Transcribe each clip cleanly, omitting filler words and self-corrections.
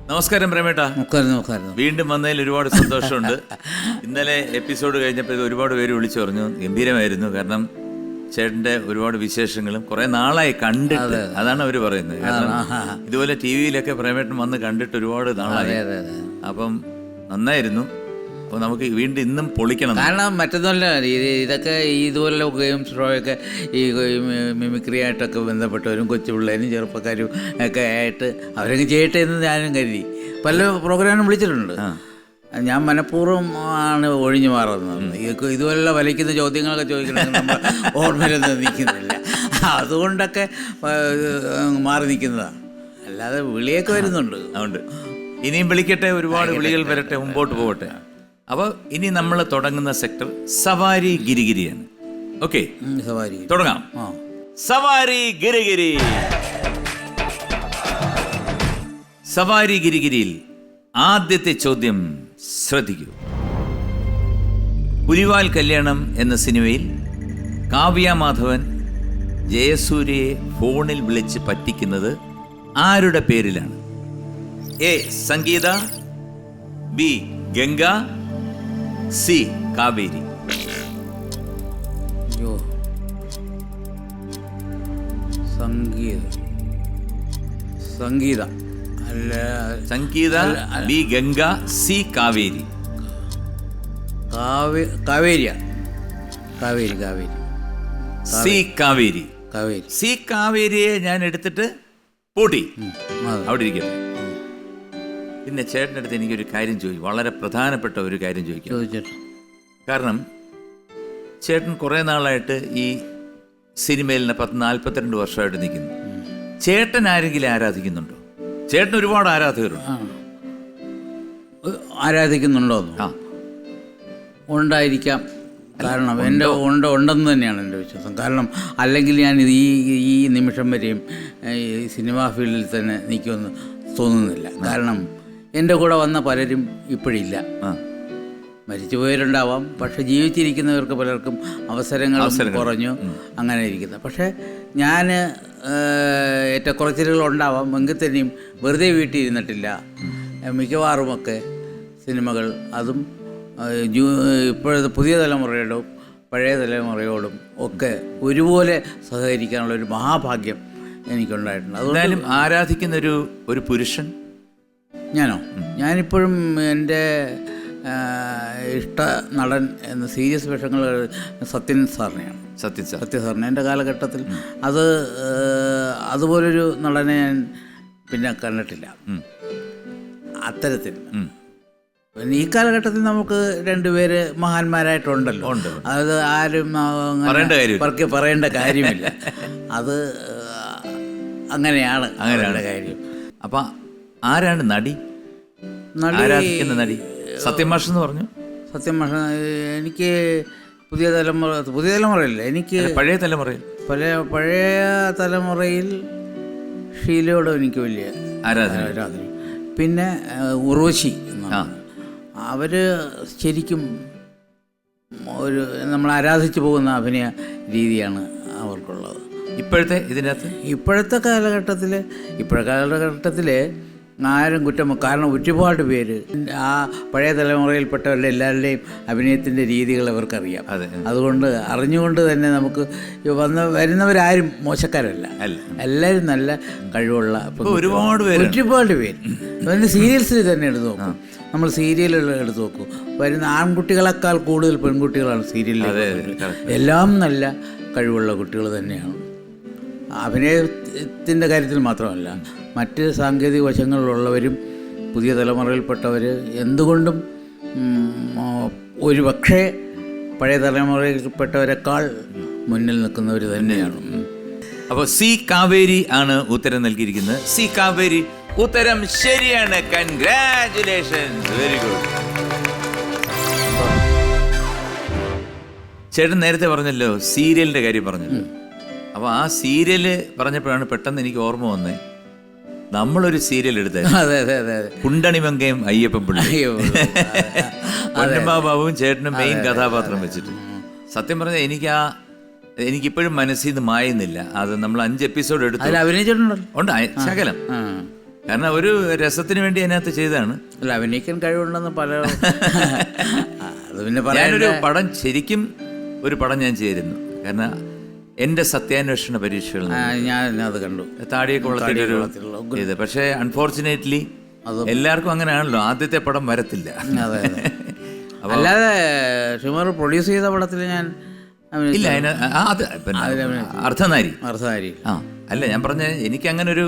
നമസ്കാരം പ്രേമേട്ടാ. നമസ്കാരം. വീണ്ടും വന്നതിൽ ഒരുപാട് സന്തോഷമുണ്ട്. ഇന്നലെ എപ്പിസോഡ് കഴിഞ്ഞപ്പോൾ ഒരുപാട് പേര് വിളിച്ചു പറഞ്ഞു ഗംഭീരമായിരുന്നു. കാരണം ചേട്ടന്റെ ഒരുപാട് വിശേഷങ്ങളും കുറെ നാളായി കണ്ടിട്ട്, അതാണ് അവര് പറയുന്നത്. കാരണം ഇതുപോലെ ടി വിയിലൊക്കെ പ്രേമേട്ടൻ വന്ന് കണ്ടിട്ട് ഒരുപാട് നാളായി. അപ്പം നന്നായിരുന്നു. അപ്പോൾ നമുക്ക് വീണ്ടും ഇന്നും പൊളിക്കണം. കാരണം മറ്റൊന്നുമല്ല, ഇതൊക്കെ ഇതുപോലുള്ള ഗെയിം ഷോയൊക്കെ ഈ മിമിക്രി ആയിട്ടൊക്കെ ബന്ധപ്പെട്ടവരും കൊച്ചു പിള്ളേരും ചെറുപ്പക്കാരും ഒക്കെ ആയിട്ട് അവരൊക്കെ ചെയ്യട്ടെ എന്ന് ഞാനും കരുതി. പല പ്രോഗ്രാമിനും വിളിച്ചിട്ടുണ്ട്. ഞാൻ മനഃപൂർവ്വം ആണ് ഒഴിഞ്ഞു മാറുന്നത്. ഇതുപോലുള്ള വലയ്ക്കുന്ന ചോദ്യങ്ങളൊക്കെ ചോദിക്കണമെങ്കിൽ നമ്മൾ ഓർമ്മയിലൊന്നും നിൽക്കുന്നില്ല. അതുകൊണ്ടൊക്കെ മാറി നിൽക്കുന്നതാണ്. അല്ലാതെ വിളിയൊക്കെ വരുന്നുണ്ട്. അതുകൊണ്ട് ഇനിയും വിളിക്കട്ടെ, ഒരുപാട് വിളികൾ വരട്ടെ, മുമ്പോട്ട് പോകട്ടെ. അപ്പോൾ ഇനി നമ്മൾ തുടങ്ങുന്ന സെക്ടർ സവാരി ഗിരിഗിരിയാണ്. ഓക്കെ, തുടങ്ങാം. സവാരി ഗിരിഗിരി. സവാരി ഗിരിഗിരിയിൽ ആദ്യത്തെ ചോദ്യം ശ്രദ്ധിക്കൂ. പുലിവാൽ കല്യാണം എന്ന സിനിമയിൽ കാവ്യ മാധവൻ ജയസൂര്യയെ ഫോണിൽ വിളിച്ച് പറ്റിക്കുന്നത് ആരുടെ പേരിലാണ്? A Sangeetha, B Ganga, C Kaveri. Sangeetha അല്ല, Sangeetha, B Ganga, C Kaveri. Kaveri. C Kaveri. Kaveri. C കാവേരിയെ ഞാൻ എടുത്തിട്ട് പൂട്ടി അവിടെ ഇരിക്കട്ടെ. പിന്നെ ചേട്ടൻ്റെ അടുത്ത് എനിക്കൊരു കാര്യം ചോദിക്കും, വളരെ പ്രധാനപ്പെട്ട ഒരു കാര്യം ചോദിക്കാം. കാരണം ചേട്ടൻ കുറേ നാളായിട്ട് ഈ സിനിമയിൽ 42 വർഷമായിട്ട് നിൽക്കുന്നു. ചേട്ടൻ ആരെങ്കിലും ആരാധിക്കുന്നുണ്ടോ? ചേട്ടൻ ഒരുപാട് ആരാധകരുണ്ട്. ആരാധിക്കുന്നുണ്ടോ? ഉണ്ടായിരിക്കാം. കാരണം എൻ്റെ ഉണ്ടെന്ന് തന്നെയാണ് എൻ്റെ വിശ്വാസം. കാരണം അല്ലെങ്കിൽ ഞാൻ ഈ നിമിഷം വരെയും ഈ സിനിമാ ഫീൽഡിൽ തന്നെ നിൽക്കുമെന്ന് തോന്നുന്നില്ല. കാരണം എൻ്റെ കൂടെ വന്ന പലരും ഇപ്പോഴില്ല. മരിച്ചുപോയവരുണ്ടാവാം, പക്ഷെ ജീവിച്ചിരിക്കുന്നവർക്ക് പലർക്കും അവസരങ്ങളും കുറഞ്ഞു, അങ്ങനെ ഇരിക്കുന്നത്. പക്ഷേ ഞാൻ ഏറ്റക്കുറച്ചിലുകളുണ്ടാവാം, എങ്കിൽ തന്നെയും വെറുതെ വീട്ടിൽ ഇരുന്നിട്ടില്ല. മിക്കവാറുമൊക്കെ സിനിമകൾ, അതും ഇപ്പോഴത്തെ പുതിയ തലമുറയോടും പഴയ തലമുറയോടും ഒക്കെ ഒരുപോലെ സഹകരിക്കാനുള്ള ഒരു മഹാഭാഗ്യം എനിക്കുണ്ടായിട്ടുണ്ട്. അതുകൊണ്ടായാലും ആരാധിക്കുന്ന ഒരു പുരുഷൻ ഞാനോ? ഞാനിപ്പോഴും എൻ്റെ ഇഷ്ട നടൻ എന്ന സീരിയസ് വേഷങ്ങൾ സത്യൻ സാറിനെയാണ്. സത്യ സാറിനെ എൻ്റെ കാലഘട്ടത്തിൽ അതുപോലൊരു നടനെ ഞാൻ പിന്നെ കണ്ടിട്ടില്ല. അത്തരത്തിൽ പിന്നെ ഈ കാലഘട്ടത്തിൽ നമുക്ക് രണ്ടുപേര് മഹാന്മാരായിട്ടുണ്ടല്ലോ. അത് ആരും പറയേണ്ട കാര്യമില്ല. അത് അങ്ങനെയാണ് കാര്യം. അപ്പം ആരാണ് നടി? ആരാധിക്കുന്ന നടി? സത്യമാഷ് എന്ന് പറഞ്ഞു. സത്യമാഷ് എനിക്ക് പുതിയ തലമുറയില്ല, എനിക്ക് പഴയ തലമുറയിൽ ഷീലയോട് എനിക്ക് വലിയ ആരാധന. പിന്നെ ഉർവശി എന്നാണ്. അവർ ശരിക്കും ഒരു നമ്മൾ ആരാധിച്ചു പോകുന്ന അഭിനയ രീതിയാണ് അവർക്കുള്ളത്. ഇപ്പോഴത്തെ കാലഘട്ടത്തിൽ ആരും കുറ്റം. കാരണം ഒരുപാട് പേര് ആ പഴയ തലമുറയിൽപ്പെട്ടവരുടെ എല്ലാവരുടെയും അഭിനയത്തിൻ്റെ രീതികൾ അവർക്കറിയാം. അതുകൊണ്ട് അറിഞ്ഞുകൊണ്ട് തന്നെ നമുക്ക് വരുന്നവരാരും മോശക്കാരല്ല, എല്ലാവരും നല്ല കഴിവുള്ള ഒരുപാട് പേര്. അതിൻ്റെ സീരിയൽസിൽ തന്നെ എടുത്ത് നോക്കും, നമ്മൾ സീരിയലുകൾ എടുത്ത് നോക്കും, വരുന്ന ആൺകുട്ടികളെക്കാൾ കൂടുതൽ പെൺകുട്ടികളാണ് സീരിയലിൽ. എല്ലാം നല്ല കഴിവുള്ള കുട്ടികൾ തന്നെയാണ്. അഭിനയത്തിൻ്റെ കാര്യത്തിൽ മാത്രമല്ല, മറ്റ് സാങ്കേതിക വശങ്ങളിലുള്ളവരും പുതിയ തലമുറയിൽപ്പെട്ടവർ എന്തുകൊണ്ടും ഒരു പക്ഷേ പഴയ തലമുറയിൽപ്പെട്ടവരെക്കാൾ മുന്നിൽ നിൽക്കുന്നവർ തന്നെയാണ്. അപ്പോൾ സി കാവേരി ആണ് ഉത്തരം നൽകിയിരിക്കുന്നത്. സി കാവേരി ഉത്തരം ശരിയാണ്. Congratulations, very good. ചേട്ടൻ നേരത്തെ പറഞ്ഞല്ലോ സീരിയലിൻ്റെ കാര്യം പറഞ്ഞല്ലോ. അപ്പോൾ ആ സീരിയല് പറഞ്ഞപ്പോഴാണ് പെട്ടെന്ന് എനിക്ക് ഓർമ്മ വന്നത്, നമ്മളൊരു സീരിയൽ എടുത്തത് കുണ്ടണിമങ്കയും അയ്യപ്പൻ പിള്ളയും പൊന്നമ്മാവും ചേട്ടനും മെയിൻ കഥാപാത്രം വെച്ചിട്ട്. സത്യം പറഞ്ഞാൽ എനിക്കിപ്പോഴും മനസ്സിൽ നിന്ന് മായുന്നില്ല. അത് നമ്മൾ 5 എപ്പിസോഡ് എടുത്തു. അഭിനയിച്ചിട്ടുണ്ടോ? ഉണ്ട്, ശകലം. കാരണം ഒരു രസത്തിന് വേണ്ടി അതിനകത്ത് ചെയ്തതാണ്. അല്ല, അഭിനയിക്കാൻ കഴിവുണ്ടെന്ന് പല അത് പിന്നെ ഞാനൊരു പടം ശരിക്കും ഒരു പടം ഞാൻ ചെയ്തിരുന്നു. കാരണം എൻ്റെ സത്യാന്വേഷണ പരീക്ഷകൾ ഞാൻ അത് കണ്ടു. താടിയൊക്കെ വളർത്തിയിട്ടൊരു ഇത്. പക്ഷേ അൺഫോർച്ചുനേറ്റ്ലി എല്ലാവർക്കും അങ്ങനെയാണല്ലോ, ആദ്യത്തെ പടം വരത്തില്ല. അതെ. അല്ലാതെ ഷിമർ പ്രൊഡ്യൂസ് ചെയ്ത പടത്തിൽ ഞാൻ ഇല്ല. അത് പിന്നെ അർദ്ധനാരി. ആ അല്ല, ഞാൻ പറഞ്ഞ എനിക്ക് അങ്ങനെ ഒരു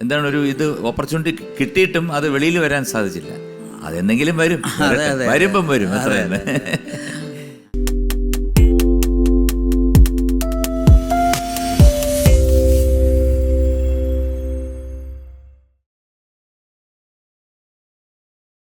എന്താണ് ഒരു ഇത് ഓപ്പർച്യൂണിറ്റി കിട്ടിയിട്ടും അത് വെളിയിൽ വരാൻ സാധിച്ചില്ല. അതെന്തെങ്കിലും വരും, വരുമ്പം വരും, അത്ര തന്നെ.